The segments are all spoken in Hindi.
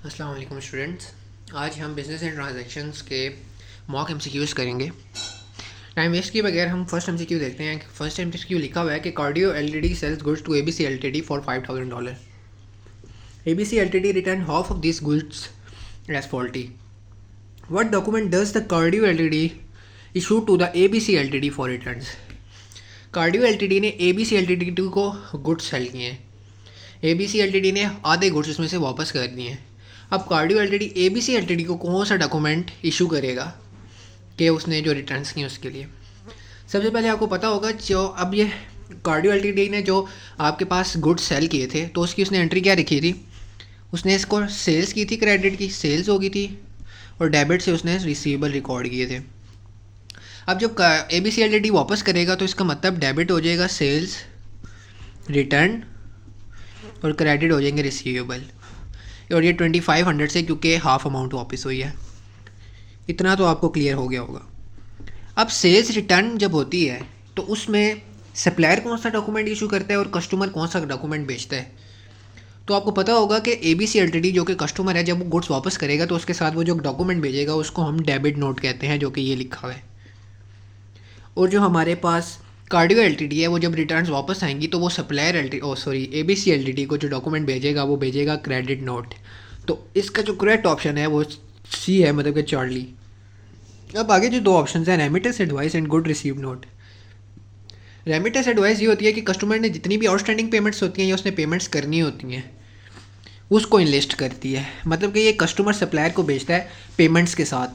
अस्सलाम वालेकुम स्टूडेंट्स। आज हम बिज़नेस एंड ट्रांजैक्शंस के मॉक एमसीक्यूज़ करेंगे। टाइम वेस्ट किए बगैर हम फर्स्ट एमसीक्यू देखते हैं। फर्स्ट एमसीक्यू लिखा हुआ है कि Cardio LTD sells goods to ABC LTD for $5,000। ABC LTD return half of this goods as faulty. What document does the Cardio LTD issue to the ABC LTD for returns. Cardio LTD ने एबीसी एलटीडी को गुड्स सेल किए हैं। एबीसी एलटीडी ने आधे गुड्स उसमें से वापस कर दिए हैं। अब कार्डियो एलटीडी एबीसी एलटीडी को कौन सा डॉक्यूमेंट इशू करेगा कि उसने जो रिटर्न्स किए उसके लिए। सबसे पहले आपको पता होगा जो अब ये कार्डियो एलटीडी ने जो आपके पास गुड्स सेल किए थे तो उसकी उसने एंट्री क्या लिखी थी। उसने इसको सेल्स की थी, क्रेडिट की सेल्स हो गई थी और डेबिट से उसने रिसीवेबल रिकॉर्ड किए थे। अब जब एबीसी एलटीडी वापस करेगा तो इसका मतलब डेबिट हो जाएगा सेल्स रिटर्न और क्रेडिट हो जाएंगे रिसीवेबल। और ये 2500 से क्योंकि हाफ अमाउंट वापस हुई है। इतना तो आपको क्लियर हो गया होगा। अब सेल्स रिटर्न जब होती है तो उसमें सप्लायर कौन सा डॉक्यूमेंट इशू करता है और कस्टमर कौन सा डॉक्यूमेंट बेचता है। तो आपको पता होगा कि एबीसी एलटीडी जो कि कस्टमर है, जब वो गुड्स वापस करेगा तो उसके साथ वो जो डॉक्यूमेंट भेजेगा उसको हम डेबिट नोट कहते हैं, जो कि ये लिखा हुआ है। और जो हमारे पास कार्डियो एलटीडी है वो जब रिटर्न्स वापस आएंगी तो वो सप्लायर एबीसी एलटीडी को जो डॉक्यूमेंट भेजेगा वो भेजेगा क्रेडिट नोट। तो इसका जो करेक्ट ऑप्शन है वो सी है, मतलब कि चार्ली। अब आगे जो दो ऑप्शन हैं, remittance advice and good receive note. Remittance advice ये होती है कि कस्टमर ने जितनी भी आउटस्टैंडिंग पेमेंट्स होती हैं या उसने पेमेंट्स करनी होती हैं उसको इनलिस्ट करती है। मतलब कि ये कस्टमर सप्लायर को भेजता है पेमेंट्स के साथ।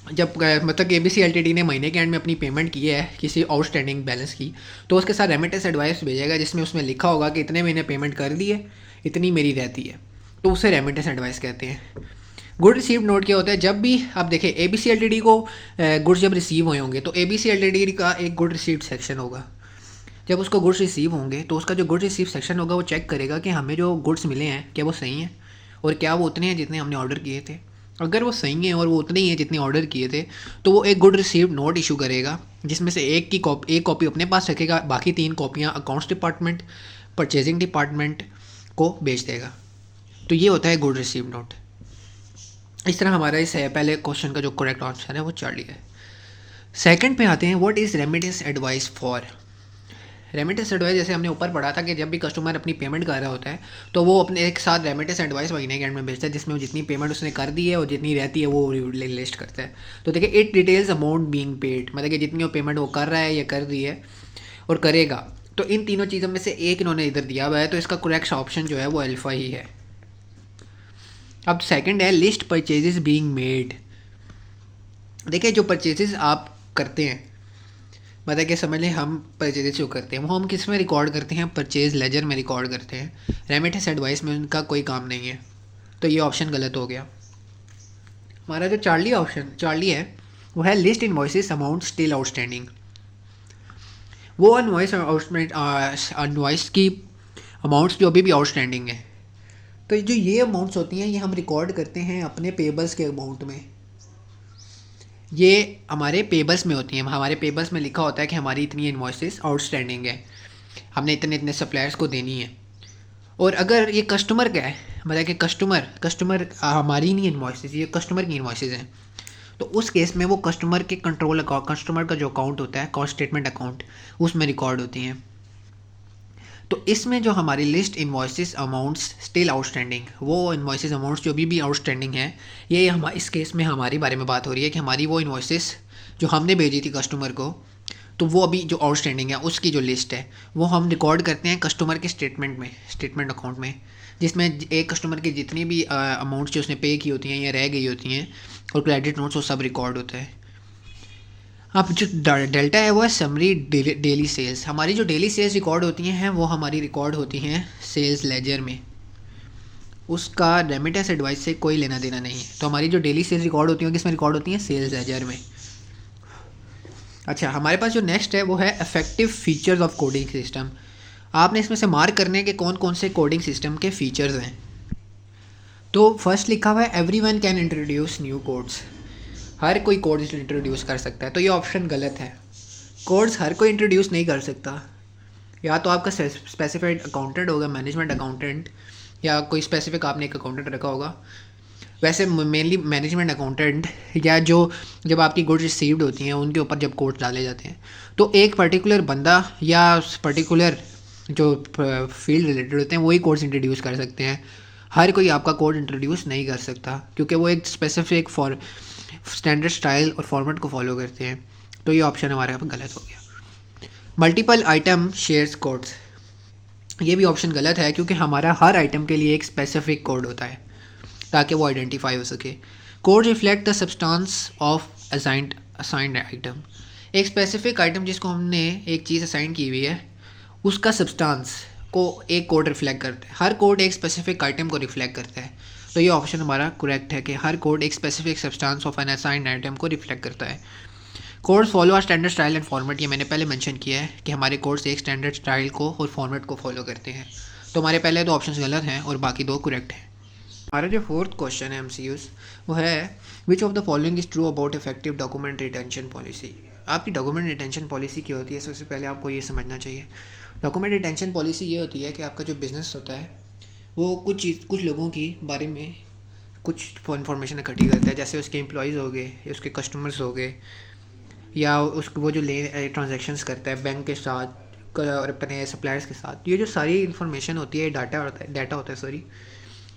जब मतलब कि एबीसी एलटीडी ने महीने के एंड में अपनी पेमेंट की है किसी आउटस्टैंडिंग बैलेंस की तो उसके साथ रेमिटेंस एडवाइस भेजेगा जिसमें उसमें लिखा होगा कि इतने महीने पेमेंट कर दी है, इतनी मेरी रहती है, तो उसे रेमिटेंस एडवाइस कहते हैं। गुड रिसीव नोट क्या होता है, जब भी आप देखें एबीसी एलटीडी को गुड्स जब रिसीव हुए होंगे तो एबीसी एलटीडी का एक गुड रिसीव सेक्शन होगा। जब उसको गुड्स रिसीव होंगे तो उसका जो गुड रिसीव सेक्शन होगा वो चेक करेगा कि हमें जो गुड्स मिले हैं क्या वो सही हैं और क्या वो उतने हैं जितने हमने ऑर्डर किए थे। अगर वो सही हैं और वो उतने ही हैं जितने ऑर्डर किए थे तो वो एक गुड रिसीव्ड नोट इशू करेगा जिसमें से एक कॉपी अपने पास रखेगा, बाकी 3 कॉपियाँ अकाउंट्स डिपार्टमेंट, परचेजिंग डिपार्टमेंट को बेच देगा। तो ये होता है गुड रिसीव नोट। इस तरह हमारा इस पहले क्वेश्चन का जो करेक्ट आंसर है वो चार्ली है। सेकंड पे आते हैं, what is remittance advice for. Remittance advice जैसे हमने ऊपर पढ़ा था कि जब भी कस्टमर अपनी पेमेंट कर रहा होता है तो वो अपने एक साथ रेमिटेंस एडवाइस महीने के एंड में भेजता है जिसमें वो जितनी पेमेंट उसने कर दी है और जितनी रहती है वो लिस्ट करता है। तो देखिए it details amount being paid, मतलब कि जितनी वो पेमेंट वो कर रहा है या कर रही है और करेगा। तो इन तीनों चीज़ों में से एक इन्होंने इधर दिया हुआ है तो इसका करेक्ट ऑप्शन जो है वो अल्फा ही है। अब सेकंड है लिस्ट परचेजेस बीइंग मेड। देखिए जो परचेजेस आप करते हैं, मतलब कि समझ लें हम परचेजेस जो करते हैं वो हम किस में रिकॉर्ड करते हैं, परचेज लेजर में रिकॉर्ड करते हैं। रेमिटेंस एडवाइस में उनका कोई काम नहीं है, तो ये ऑप्शन गलत हो गया। हमारा जो चार्ली है वो है list invoices amount still outstanding. वो इनवॉइस की अमाउंट्स जो अभी भी आउटस्टैंडिंग है। तो जो ये अमाउंट्स होती हैं ये हम रिकॉर्ड करते हैं अपने पेबल्स के अमाउंट में। ये हमारे पेबल्स में होती हैं। हमारे पेबल्स में लिखा होता है कि हमारी इतनी इनवॉइसेस आउटस्टैंडिंग है, हमने इतने इतने सप्लायर्स को देनी है। और अगर ये कस्टमर का है, मतलब कि कस्टमर हमारी नहीं इनवॉइसेस, ये कस्टमर की इनवॉइसेस हैं, तो उस केस में वो कस्टमर के कंट्रोल अकाउंट, कस्टमर का जो अकाउंट होता है कॉस्ट स्टेटमेंट अकाउंट, उसमें रिकॉर्ड होती हैं। तो इसमें जो हमारी list invoices amounts still outstanding, वो इनवॉइसेस अमाउंट्स जो भी आउटस्टैंडिंग है, ये हम इस केस में हमारी बारे में बात हो रही है कि हमारी वो इनवॉइसेस जो हमने भेजी थी कस्टमर को, तो वो अभी जो आउटस्टैंडिंग है उसकी जो लिस्ट है वो हम रिकॉर्ड करते हैं कस्टमर के स्टेटमेंट अकाउंट में, जिसमें एक कस्टमर की जितनी भी अमाउंट्स जो उसने पे की होती हैं या रह गई होती हैं और क्रेडिट नोट्स वो सब रिकॉर्ड होता है। अब जो डेल्टा है वो है समरी डेली सेल्स। हमारी जो डेली सेल्स रिकॉर्ड होती हैं वो हमारी रिकॉर्ड होती हैं सेल्स लेजर में, उसका रेमिटेंस एडवाइस से कोई लेना देना नहीं है। तो हमारी जो डेली सेल्स रिकॉर्ड होती हैं किसमें रिकॉर्ड होती हैं, सेल्स लेजर में। अच्छा, हमारे पास जो नेक्स्ट है वो है effective features of coding system. आपने इसमें से मार्क करने के कौन कौन से कोडिंग सिस्टम के फीचर्स हैं। तो फर्स्ट लिखा हुआ है everyone can introduce new codes. हर कोई कोड इंट्रोड्यूस कर सकता है, तो ये ऑप्शन गलत है। कोड्स हर कोई इंट्रोड्यूस नहीं कर सकता। या तो आपका स्पेसिफाइड अकाउंटेंट होगा, मैनेजमेंट अकाउंटेंट, या कोई स्पेसिफिक आपने एक अकाउंटेंट रखा होगा। वैसे मेनली मैनेजमेंट अकाउंटेंट या जो जब आपकी गुड्स रिसीव्ड होती हैं उनके ऊपर जब कोड्स डाले जाते हैं तो एक पर्टिकुलर बंदा या पर्टिकुलर जो फील्ड रिलेटेड होते हैं वही कोड्स इंट्रोड्यूस कर सकते हैं। हर कोई आपका कोड इंट्रोड्यूस नहीं कर सकता क्योंकि वो एक स्पेसिफिक फॉर स्टैंडर्ड स्टाइल और फॉर्मेट को फॉलो करते हैं। तो ये ऑप्शन हमारे यहाँ पर गलत हो गया। मल्टीपल आइटम शेयर्स कोड्स, ये भी ऑप्शन गलत है क्योंकि हमारा हर आइटम के लिए एक स्पेसिफिक कोड होता है ताकि वो आइडेंटिफाई हो सके। Code reflect the substance of assigned item, एक स्पेसिफिक आइटम जिसको हमने एक चीज़ असाइन की हुई है उसका सब्सटेंस को एक कोड रिफ्लेक्ट करता है। हर कोड एक स्पेसिफिक आइटम को रिफ्लेक्ट करता है। तो ये ऑप्शन हमारा करेक्ट है कि हर कोड एक specific substance of an assigned item को रिफ्लेक्ट करता है। Codes follow a standard style and format, ये मैंने पहले मेंशन किया है कि हमारे कोड्स एक स्टैंडर्ड स्टाइल को और फॉर्मेट को फॉलो करते हैं। तो हमारे पहले दो ऑप्शंस गलत हैं और बाकी दो करेक्ट हैं। हमारा जो फोर्थ क्वेश्चन है एमसीक्यूज वो है which of the following is true about effective document retention policy. आपकी डॉक्यूमेंट रिटेंशन पॉलिसी क्या होती है, सबसे पहले आपको ये समझना चाहिए। डॉक्यूमेंट रिटेंशन पॉलिसी ये होती है कि आपका जो बिज़नेस होता है वो कुछ लोगों की बारे में कुछ इन्फॉर्मेशन इकट्ठी करता है, जैसे उसके एम्प्लॉयज़ हो गए या उसके कस्टमर्स हो गए या उसको वो जो ट्रांजैक्शंस करता है बैंक के साथ और अपने सप्लायर्स के साथ। ये जो सारी इन्फॉर्मेशन होती है डाटा होता है सॉरी,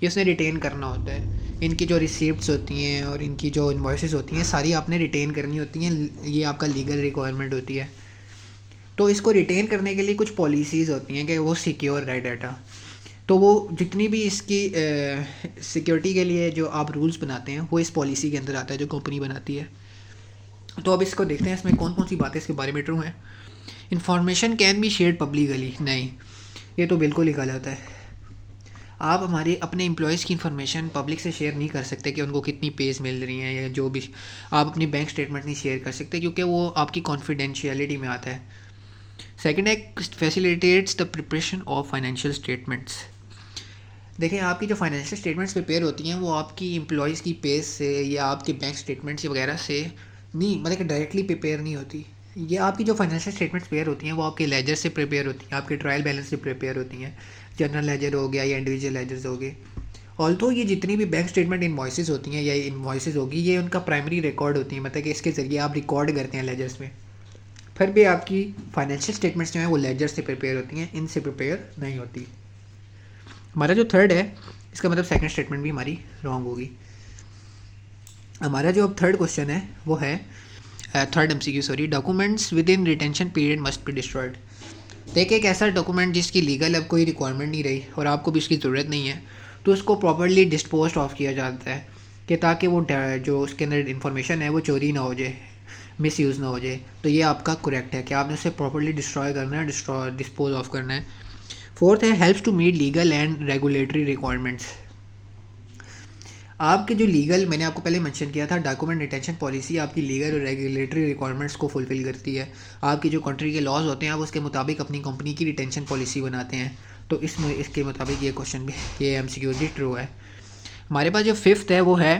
ये उसने रिटेन करना होता है। इनकी जो रिसिप्ट्स होती हैं और इनकी जो इन्वॉइसेस होती हैं सारी आपने रिटेन करनी होती हैं, ये आपका लीगल रिक्वायरमेंट होती है। तो इसको रिटेन करने के लिए कुछ पॉलिसीज़ होती हैं कि वो सिक्योर रहे डाटा। तो वो जितनी भी इसकी सिक्योरिटी के लिए जो आप रूल्स बनाते हैं वो इस पॉलिसी के अंदर आता है जो कंपनी बनाती है। तो अब इसको देखते हैं इसमें कौन कौन सी बातें इसके बारे में ट्रू हैं। Information can be shared publicly, नहीं, ये तो बिल्कुल ही गलत है। आप हमारे अपने एम्प्लॉयज़ की इन्फॉर्मेशन पब्लिक से शेयर नहीं कर सकते कि उनको कितनी पेज मिल रही हैं या जो भी। आप अपनी बैंक स्टेटमेंट नहीं शेयर कर सकते क्योंकि वो आपकी कॉन्फिडेंशियलिटी में आता है। सेकंड है facilitates the preparation of financial statements. देखिए आपकी जो फाइनेंशियल स्टेटमेंट्स प्रिपेयर होती हैं वो आपकी एम्प्लॉयज़ की पेज से या आपके बैंक स्टेटमेंट्स वगैरह से नहीं, मतलब कि डायरेक्टली प्रिपेयर नहीं होती। ये आपकी जो फाइनेंशियल स्टेटमेंट्स प्रिपेयर होती हैं वो आपके लेजर से प्रिपेयर होती हैं, आपके ट्रायल बैलेंस से प्रिपेयर होती हैं, जनरल लेजर हो गया या इंडिविजुअल लेजर्स हो गए। ऑल्दो ये जितनी भी बैंक स्टेटमेंट इन्वॉइसेस होती हैं या इन्वॉइसेस होगी ये उनका प्राइमरी रिकॉर्ड होती हैं, मतलब कि इसके ज़रिए आप रिकॉर्ड करते हैं लेजर्स में। फिर भी आपकी फाइनेंशियल स्टेटमेंट्स जो हैं वो लेजर से प्रिपेयर होती हैं, इनसे प्रिपेयर नहीं होती। हमारा जो थर्ड है इसका मतलब सेकंड स्टेटमेंट भी हमारी रॉन्ग होगी। हमारा जो अब थर्ड क्वेश्चन है वो है third MCQ sorry, documents with in retention period must be destroyed. देखिए एक ऐसा डॉक्यूमेंट जिसकी लीगल अब कोई रिक्वायरमेंट नहीं रही और आपको भी उसकी ज़रूरत नहीं है तो उसको प्रॉपर्ली डिस्पोज ऑफ किया जाता है कि ताकि वो जो उसके अंदर इन्फॉर्मेशन है वो चोरी ना हो जाए, मिस यूज़ ना हो जाए। तो ये आपका करेक्ट है कि आपने उसे प्रॉपर्ली डिस्ट्रॉय करना है, डिस्पोज ऑफ करना है। फोर्थ है helps to meet legal and regulatory requirements. आपके जो लीगल, मैंने आपको पहले मेंशन किया था, डॉक्यूमेंट रिटेंशन पॉलिसी आपकी लीगल और रेगुलेटरी रिक्वायरमेंट्स को फुलफिल करती है। आपकी जो कंट्री के लॉज होते हैं आप उसके मुताबिक अपनी कंपनी की रिटेंशन पॉलिसी बनाते हैं। तो इसके मुताबिक ये क्वेश्चन भी, ये एमसीक्यू भी ट्रू है। हमारे पास जो फिफ्थ है वो है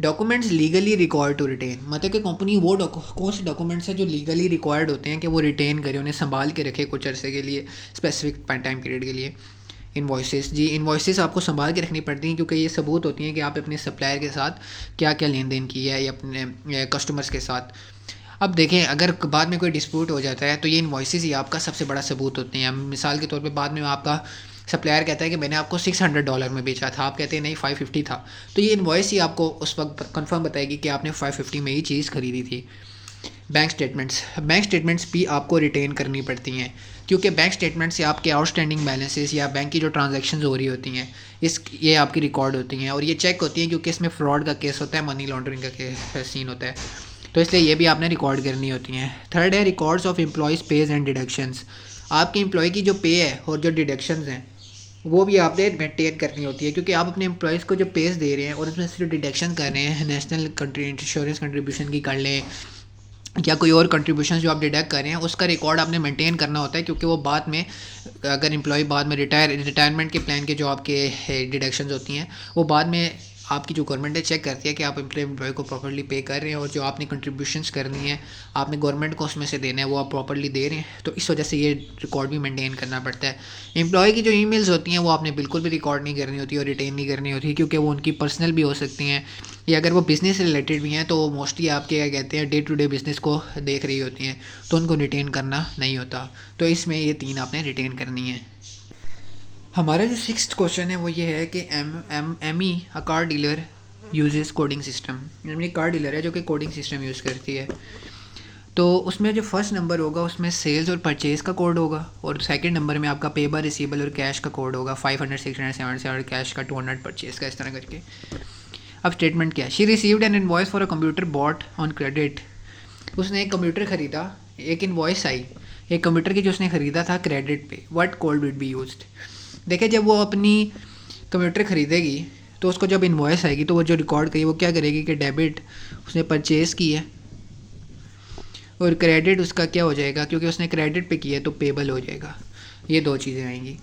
documents legally required to retain, मतलब कि कंपनी वो कौन से डॉक्यूमेंट्स हैं जो लीगली रिक्वायर्ड होते हैं कि वो रिटेन करे, उन्हें संभाल के रखे कुछ अरसे के लिए, स्पेसिफिक टाइम पीरियड के लिए। इन्वॉइसेस, जी इन्वॉइसेस आपको संभाल के रखनी पड़ती हैं क्योंकि ये सबूत होती हैं कि आप अपने सप्लायर के साथ क्या क्या लेन देन किया है या अपने कस्टमर्स के साथ। अब देखें अगर बाद में कोई डिस्प्यूट हो जाता है तो ये इन्वॉइसेस ही आपका सबसे बड़ा सबूत होते हैं। मिसाल के तौर पे बाद में आपका सप्लायर कहता है कि मैंने आपको $600 में बेचा था, आप कहते हैं नहीं 550 था, तो ये इन्वॉइस ही आपको उस वक्त कंफर्म बताएगी कि आपने 550 में ही चीज़ खरीदी थी। बैंक स्टेटमेंट्स भी आपको रिटेन करनी पड़ती हैं क्योंकि बैंक स्टेटमेंट से आपके आउटस्टैंडिंग बैलेंसेस या बैंक की जो ट्रांजैक्शंस हो रही होती हैं ये आपकी रिकॉर्ड होती हैं और ये चेक होती हैं क्योंकि इसमें फ्रॉड का केस होता है, मनी लॉन्ड्रिंग का सीन होता है, तो इसलिए ये भी आपने रिकॉर्ड करनी होती हैं। थर्ड है records of employees page and deductions. आपके एम्प्लॉय की जो पे है और जो डिडक्शंस हैं वो भी आपने मेंटेन करनी होती है क्योंकि आप अपने एम्प्लॉयज़ को जो पेज दे रहे हैं और उसमें से जो डिडक्शन कर रहे हैं, नेशनल इंश्योरेंस कंट्रीब्यूशन की कर लें या कोई और कंट्रीब्यूशन जो आप डिडक्ट कर रहे हैं उसका रिकॉर्ड आपने मेंटेन करना होता है क्योंकि वो बाद में अगर एम्प्लॉय बाद में रिटायरमेंट के प्लान के जो आपके डिडक्शंस होती हैं वो बाद में आपकी जो गवर्नमेंट है चेक करती है कि आप एम्प्लॉय को प्रॉपर्ली पे कर रहे हैं और जो आपने कंट्रीब्यूशंस करनी है आपने गवर्नमेंट को उसमें से देना है वो आप प्रॉपर्ली दे रहे हैं। तो इस वजह से ये रिकॉर्ड भी मेंटेन करना पड़ता है। एम्प्लॉय की जो ईमेल्स होती हैं वो आपने बिल्कुल भी रिकॉर्ड नहीं करनी होती और रिटेन नहीं करनी होती, क्योंकि वो उनकी पर्सनल भी हो सकती हैं या अगर वो बिज़नेस रिलेटेड भी हैं तो वो मोस्टली आपके क्या कहते हैं डे टू डे बिज़नेस को देख रही होती हैं, तो उनको रिटेन करना नहीं होता। तो इसमें ये 3 आपने रिटेन करनी है। हमारा जो 6th क्वेश्चन है वो ये है कि M E a car dealer uses coding system, यानी कार डीलर है जो कि कोडिंग सिस्टम यूज़ करती है। तो उसमें जो फर्स्ट नंबर होगा उसमें सेल्स और परचेज़ का कोड होगा और सेकंड नंबर में आपका पेबर रिसीवेबल और कैश का कोड होगा, 500 600 700 कैश का, 200 परचेज़ का, इस तरह करके। अब स्टेटमेंट क्या है, she received an invoice for a computer bought on credit. उसने एक कंप्यूटर ख़रीदा, एक इनवॉइस आई एक कंप्यूटर की जो उसने ख़रीदा था क्रेडिट पे, what code would be used. देखिए जब वो अपनी कंप्यूटर ख़रीदेगी तो उसको जब इनवॉइस आएगी तो वो जो रिकॉर्ड करेगी वो क्या करेगी कि डेबिट उसने परचेज़ की है और क्रेडिट उसका क्या हो जाएगा, क्योंकि उसने क्रेडिट पे किया है तो पेबल हो जाएगा। ये 2 चीज़ें आएंगी।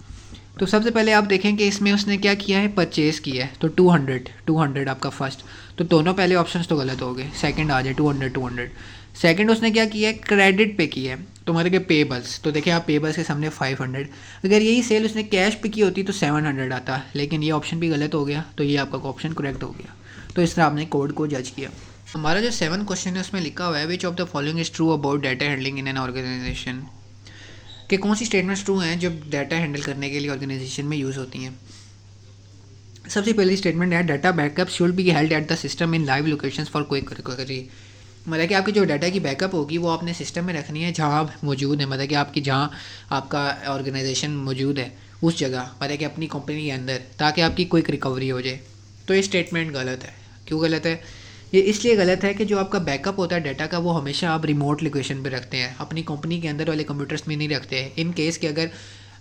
तो सबसे पहले आप देखें कि इसमें उसने क्या किया है, परचेज़ किया है, तो 200 आपका फर्स्ट, तो दोनों पहले ऑप्शंस तो गलत हो गए। सेकंड आ जाए 200। सेकंड उसने क्या किया है, क्रेडिट पे किया है, तो मतलब कि पेबल्स, तो देखिए आप पेबल्स के सामने 500। अगर यही सेल उसने कैश पे की होती तो 700 आता, लेकिन ये ऑप्शन भी गलत हो गया, तो ये आपका ऑप्शन करेक्ट हो गया। तो इस तरह आपने कोड को जज किया। हमारा जो 7th क्वेश्चन है उसमें लिखा हुआ है which of the following is true about data handling in an organisation, कि कौन सी स्टेटमेंट्स ट्रू हैं जो डाटा हैंडल करने के लिए ऑर्गेनाइजेशन में यूज़ होती हैं। सबसे पहली स्टेटमेंट है data backup should be held at the system in live locations for quick recovery. मतलब कि आपकी जो डाटा की बैकअप होगी वो आपने सिस्टम में रखनी है जहाँ आप मौजूद है, मतलब कि आपकी जहाँ आपका ऑर्गेनाइजेशन मौजूद है उस जगह, मतलब कि अपनी कंपनी के अंदर, ताकि आपकी क्विक रिकवरी हो जाए। तो ये स्टेटमेंट गलत है। क्यों गलत है? ये इसलिए गलत है कि जो आपका बैकअप होता है डाटा का वो हमेशा आप रिमोट लोकेशन पे रखते हैं, अपनी कंपनी के अंदर वाले कंप्यूटर्स में नहीं रखते हैं। इन केस कि अगर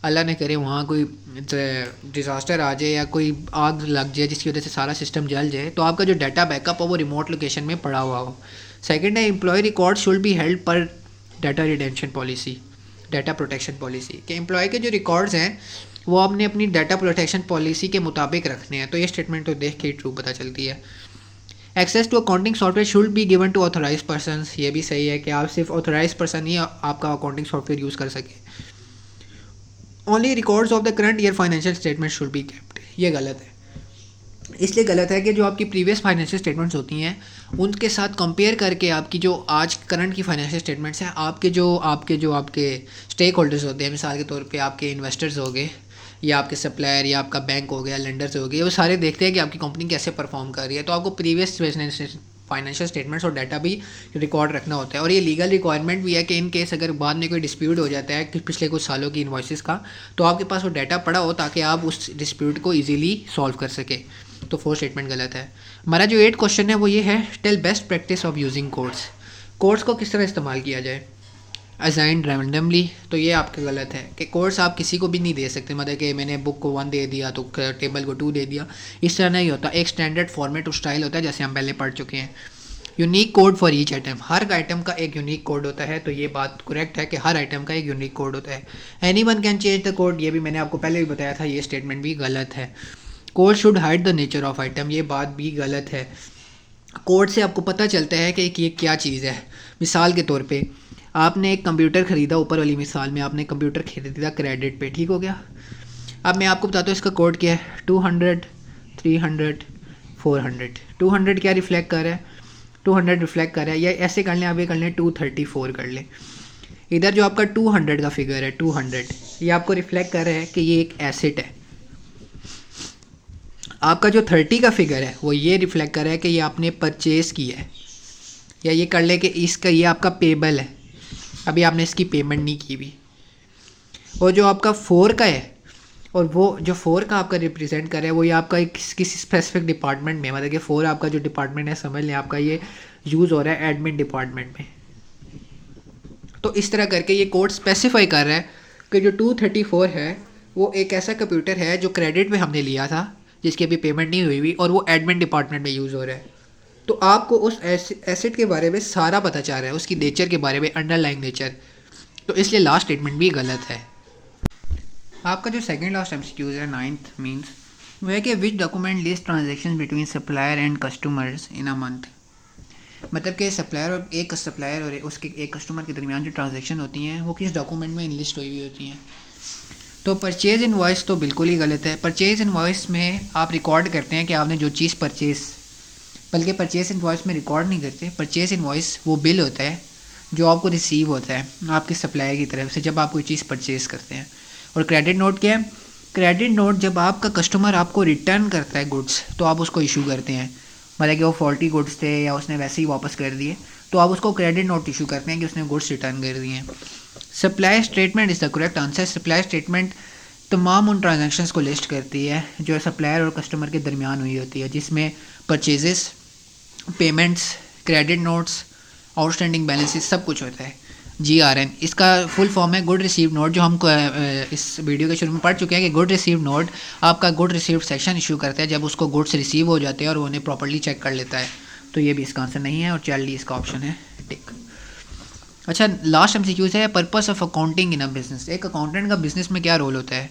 अल्लाह ने करे वहाँ कोई डिज़ास्टर आ जाए या कोई आग लग जाए जिसकी वजह से सारा सिस्टम जल जाए, तो आपका जो डाटा बैकअप हो वो रिमोट लोकेशन में पड़ा हुआ हो। सेकंड है employ record should be held पर data retention policy, data protection policy, कि एम्प्लॉय के जो रिकॉर्ड्स हैं वो आपने अपनी डाटा प्रोटेक्शन पॉलिसी के मुताबिक रखने हैं। तो ये स्टेटमेंट तो देख के ही ट्रू पता चलती है। Access to accounting software should be given to authorise person, ये भी सही है कि आप सिर्फ ऑथोराइज पर्सन ही आपका अकाउंटिंग सॉफ्टवेयर यूज़ कर सके। Only records of the current year financial statement should be kept, ये गलत है। इसलिए गलत है कि जो आपकी प्रीवियस फाइनेंशियल स्टेटमेंट्स होती हैं उनके साथ कंपेयर करके आपकी जो आज करंट की फाइनेंशियल स्टेटमेंट्स हैं, आपके स्टेक होल्डर्स होते हैं, मिसाल के तौर पे आपके इन्वेस्टर्स हो गए या आपके सप्लायर या आपका बैंक हो गया, लेंडर्स हो गए, वो सारे देखते हैं कि आपकी कंपनी कैसे परफॉर्म कर रही है। तो आपको प्रीवियस फाइनेंशियल स्टेटमेंट्स और डाटा भी रिकॉर्ड रखना होता है। और ये लीगल रिक्वायरमेंट भी है कि इन केस अगर बाद में कोई डिस्प्यूट हो जाता है कि पिछले कुछ सालों की इन्वॉइसेस का, तो आपके पास वो डाटा पड़ा हो ताकि आप उस डिस्प्यूट को ईजिली सॉल्व कर सके। तो 4 स्टेटमेंट गलत है। हमारा जो 8 क्वेश्चन है वो ये है tell best practice of using codes, codes को किस तरह इस्तेमाल किया जाए। असाइंड रैंडमली, तो ये आपका गलत है कि कोड्स आप किसी को भी नहीं दे सकते, मतलब कि मैंने बुक को 1 दे दिया तो टेबल को 2 दे दिया, इस तरह नहीं होता। एक स्टैंडर्ड फॉर्मेट और स्टाइल होता है जैसे हम पहले पढ़ चुके हैं। Unique code for each item, her item का एक यूनिक कोड होता है। तो ये बात करेक्ट है कि हर आइटम का एक यूनिक कोड होता है। Any one can change the code, ये भी मैंने आपको पहले भी बताया था, ये स्टेटमेंट भी गलत है। Code should hide the nature of item, ये बात भी गलत है। कोड से आपको पता चलता है कि ये क्या चीज़ है। मिसाल के तौर पे आपने एक कंप्यूटर ख़रीदा, ऊपर वाली मिसाल में आपने कंप्यूटर खरीदा क्रेडिट पे, ठीक हो गया। अब मैं आपको बताता हूँ इसका कोड क्या है, 200 300 400। 200 क्या रिफ्लेक्ट कर रहा है, 200 रिफ्लेक्ट कर रहा है, या ऐसे कर लें, आप ये कर लें 234 कर लें। इधर जो आपका 200 का फिगर है 200, ये आपको रिफ्लेक्ट कर रहा है कि ये एक एसेट है। आपका जो 30 का फिगर है वो ये रिफ्लेक्ट कर रहा है कि ये आपने परचेज़ किया है, या ये कर ले कि इसका ये आपका पेबल है, अभी आपने इसकी पेमेंट नहीं की भी। और जो आपका 4 का है, और वो जो 4 का आपका रिप्रेजेंट कर रहा है वो ये आपका किसी स्पेसिफिक डिपार्टमेंट में, मतलब कि 4 आपका जो डिपार्टमेंट है समझ लें आपका ये यूज़ हो रहा है एडमिन डिपार्टमेंट में। तो इस तरह करके ये कोड स्पेसिफाई कर रहा है कि जो 234 है वो एक ऐसा कंप्यूटर है जो क्रेडिट में हमने लिया था, जिसकी अभी पेमेंट नहीं हुई हुई, और वो एडमिन डिपार्टमेंट में यूज़ हो रहा है। तो आपको उस एसेट के बारे में सारा पता चल रहा है, उसकी नेचर के बारे में, अंडरलाइंग नेचर। तो इसलिए लास्ट स्टेटमेंट भी गलत है। आपका जो सेकंड लास्ट एमसीक्यूज है 9th मीन्स वो है कि which document list transaction between supplier and customers in a month. मतलब कि सप्लायर और उसके एक कस्टमर के दरमियान जो ट्रांजेक्शन होती हैं वो किस डॉक्यूमेंट में लिस्ट हुई हुई होती हैं। तो परचेज इनवॉइस तो बिल्कुल ही गलत है। परचेज इनवॉइस में आप रिकॉर्ड करते हैं कि आपने जो चीज़ बल्कि परचेज इनवॉइस में रिकॉर्ड नहीं करते। परचेज इनवॉइस वो बिल होता है जो आपको रिसीव होता है आपके सप्लायर की तरफ से जब आप कोई चीज़ परचेज़ करते हैं। और क्रेडिट नोट क्या है? क्रेडिट नोट जब आपका कस्टमर आपको रिटर्न करता है गुड्स तो आप उसको इशू करते हैं, मतलब कि वो फॉल्टी गुड्स थे या उसने वैसे ही वापस कर दिए तो आप उसको क्रेडिट नोट इशू करते हैं कि उसने गुड्स रिटर्न कर दिए हैं। Supply statement is the correct answer. Supply statement तमाम उन ट्रांजैक्शंस को लिस्ट करती है जो सप्लायर और कस्टमर के दरमियान हुई होती है, जिसमें purchases, payments, credit notes, outstanding balances सब कुछ होता है। GRN इसका फुल फॉर्म है गुड रिसीव नोट, जो हम इस वीडियो के शुरू में पढ़ चुके हैं कि गुड रिसीव नोट आपका गुड रिसीव सेक्शन इशू करता है जब उसको गुड्स रिसीव हो जाते हैं और वो उन्हें प्रॉपर्ली चेक कर लेता है। तो ये भी इसका आंसर नहीं है और चाइल्ड डी इसका ऑप्शन है टिक। अच्छा, लास्ट MCQ है purpose of accounting in a business. एक अकाउंटेंट का बिजनेस में क्या रोल होता है?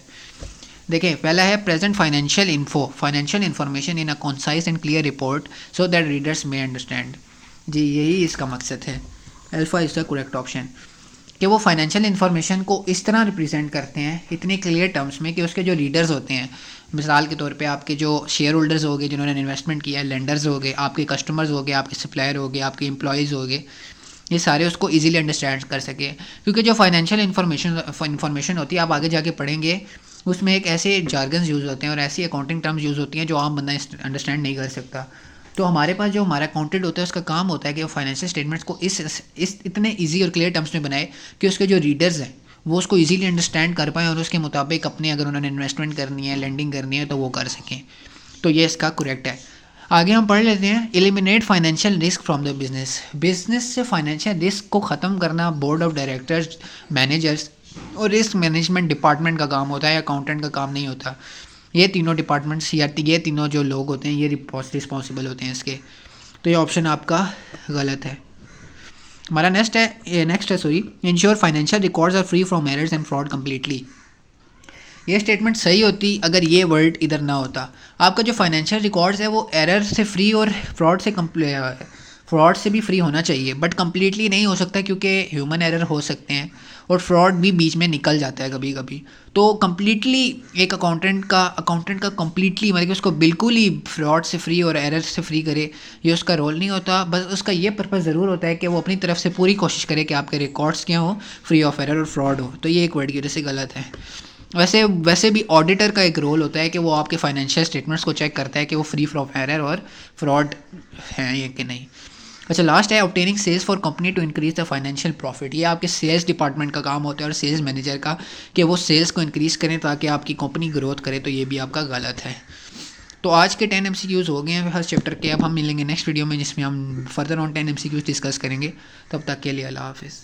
देखिए, पहला है present financial information in a concise and clear report so that readers may understand. जी, यही इसका मकसद है। Alpha is the correct option कि वो फाइनेंशियल इन्फॉर्मेशन को इस तरह रिप्रेजेंट करते हैं इतने क्लियर टर्म्स में कि उसके जो रीडर्स होते हैं, मिसाल के तौर पे आपके जो शेयर होल्डर्स हो गए जिन्होंने इन्वेस्टमेंट किया है, लेंडर्स हो गए, आपके कस्टमर्स हो गए, आपके सप्लायर हो गए, आपके एम्प्लॉयज़ हो गए, ये सारे उसको इजीली अंडरस्टैंड कर सके। क्योंकि जो फाइनेंशियल इन्फॉर्मेशन होती है आप आगे जाके पढ़ेंगे उसमें एक ऐसे जार्गन्स यूज़ होते हैं और ऐसी अकाउंटिंग टर्म्स यूज़ होती हैं जो आम बंदा अंडरस्टैंड नहीं कर सकता। तो हमारे पास जो हमारा अकाउंटेंट होता है उसका काम होता है कि वो फाइनेंशियल स्टेटमेंट्स को इस इतने इजी और क्लियर टर्म्स में बनाए कि उसके जो रीडर्स हैं वो उसको इजीली अंडरस्टैंड कर पाएँ और उसके मुताबिक अपने अगर उन्होंने इन्वेस्टमेंट करनी है, लेंडिंग करनी है तो वो कर सकें। तो ये इसका करेक्ट है। आगे हम पढ़ लेते हैं eliminate financial risk from the business से फाइनेंशियल रिस्क को ख़त्म करना बोर्ड ऑफ डायरेक्टर्स, मैनेजर्स और रिस्क मैनेजमेंट डिपार्टमेंट का काम होता है, अकाउंटेंट का काम नहीं होता। ये तीनों डिपार्टमेंट्स या ये तीनों जो लोग होते हैं ये रिस्पॉन्सिबल होते हैं इसके। तो ये ऑप्शन आपका गलत है। हमारा नेक्स्ट है ensure financial records are free from errors and fraud completely. ये स्टेटमेंट सही होती अगर ये वर्ड इधर ना होता। आपका जो फाइनेंशियल रिकॉर्ड्स है वो एरर से फ्री और फ्रॉड से भी फ्री होना चाहिए, बट कम्प्लीटली नहीं हो सकता क्योंकि ह्यूमन एरर हो सकते हैं और फ्रॉड भी बीच में निकल जाता है कभी कभी। तो कम्प्लीटली एक अकाउंटेंट का कम्प्लीटली मतलब कि उसको बिल्कुल ही फ्रॉड से फ्री और एरर से फ्री करे, ये उसका रोल नहीं होता। बस उसका ये पर्पज़ ज़रूर होता है कि वो अपनी तरफ से पूरी कोशिश करे कि आपके रिकॉर्ड्स क्या हो, फ्री ऑफ एरर और फ्रॉड हो। तो ये एक वर्ड की वजह से गलत है। वैसे भी ऑडिटर का एक रोल होता है कि वो आपके फाइनेंशियल स्टेटमेंट्स को चेक करता है कि वो फ्री फ्रॉम एरर और फ्रॉड हैं ये कि नहीं। अच्छा, लास्ट है obtaining sales for company to increase the financial profit. ये आपके सेल्स डिपार्टमेंट का काम होता है और सेल्स मैनेजर का कि वो सेल्स को इंक्रीज़ करें ताकि आपकी कंपनी ग्रोथ करे। तो ये भी आपका गलत है। तो आज के 10 MCQs हो गए हैं हर चैप्टर के। अब हम मिलेंगे नेक्स्ट वीडियो में जिसमें हम फर्दर ऑन 10 MCQs डिस्कस करेंगे। तब तक के लिए अल्लाह हाफिज़।